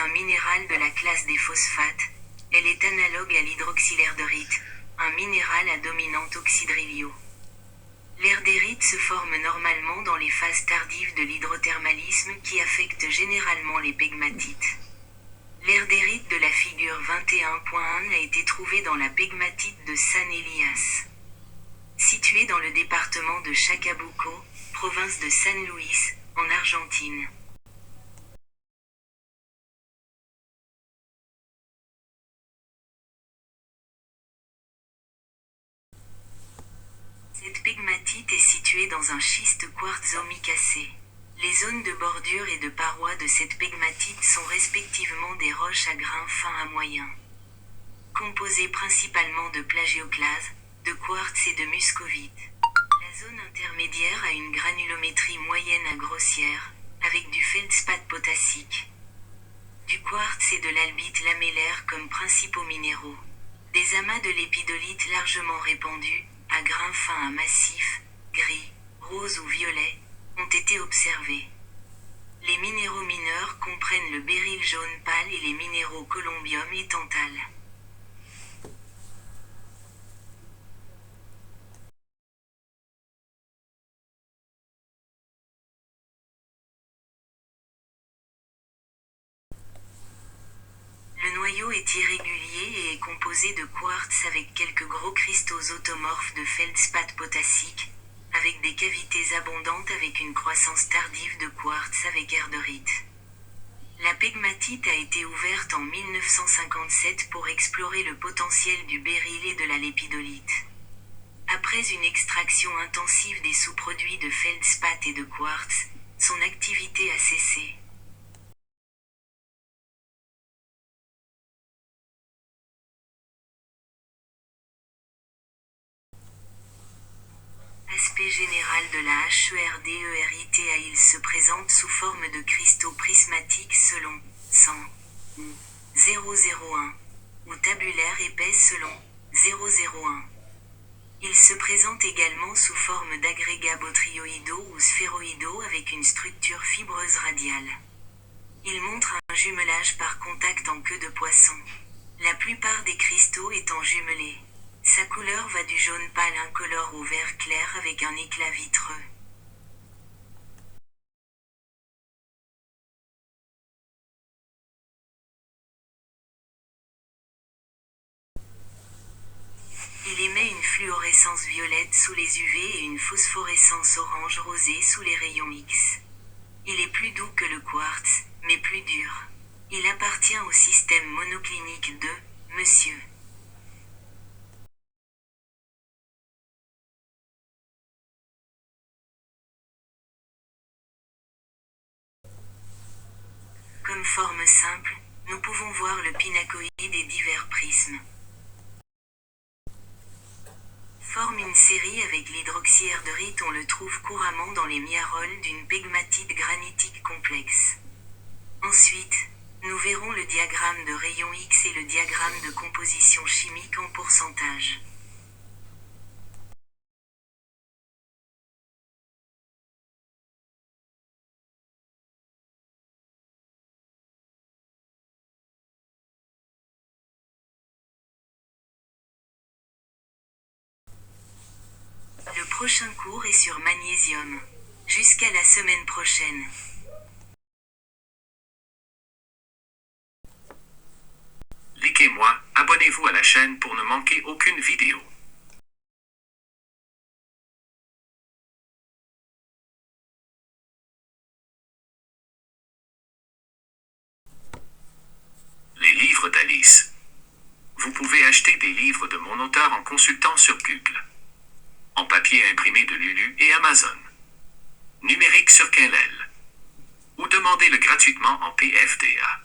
un minéral de la classe des phosphates. Elle est analogue à l'hydroxylerdérite, un minéral à dominante oxydrylio. L'erdérite se forme normalement dans les phases tardives de l'hydrothermalisme qui affectent généralement les pegmatites. L'erdérite de la figure 21.1 a été trouvé dans la pegmatite de San Elias, située dans le département de Chacabuco, province de San Luis, en Argentine. Cette pegmatite est située dans un schiste quartzomicacé. Les zones de bordure et de parois de cette pegmatite sont respectivement des roches à grains fins à moyens, composées principalement de plagioclase, de quartz et de muscovite. La zone intermédiaire a une granulométrie moyenne à grossière, avec du feldspath potassique, du quartz et de l'albite lamellaire comme principaux minéraux. Des amas de lépidolite largement répandus, à grains fins à massifs, gris, rose ou violet, ont été observés. Les minéraux mineurs comprennent le béryl jaune pâle et les minéraux colombium et tantal. Le noyau est irrégulier et est composé de quartz avec quelques gros cristaux automorphes de feldspath potassique, avec des cavités abondantes avec une croissance tardive de quartz avec erdérite. La pegmatite a été ouverte en 1957 pour explorer le potentiel du béryl et de la lépidolite. Après une extraction intensive des sous-produits de feldspath et de quartz, son activité a cessé. Aspect général de la HERDERITA. Il se présente sous forme de cristaux prismatiques selon 100 ou 001 ou tabulaire épais selon 001. Il se présente également sous forme d'agrégats botrioïdaux ou sphéroïdaux avec une structure fibreuse radiale. Il montre un jumelage par contact en queue de poisson, la plupart des cristaux étant jumelés. Sa couleur va du jaune pâle incolore au vert clair avec un éclat vitreux. Il émet une fluorescence violette sous les UV et une phosphorescence orange rosée sous les rayons X. Il est plus doux que le quartz, mais plus dur. Il appartient au système monoclinique de Monsieur. Comme forme simple, nous pouvons voir le pinacoïde et divers prismes. Forme une série avec l'hydroxyerdérite. On le trouve couramment dans les miaroles d'une pegmatite granitique complexe. Ensuite, nous verrons le diagramme de rayon X et le diagramme de composition chimique en pourcentage. Le prochain cours est sur magnésium. Jusqu'à la semaine prochaine. Likez-moi, abonnez-vous à la chaîne pour ne manquer aucune vidéo. Les livres d'Alice. Vous pouvez acheter des livres de mon auteur en consultant sur Google, en papier imprimé de Lulu et Amazon, numérique sur Kindle, ou demandez-le gratuitement en PFDA.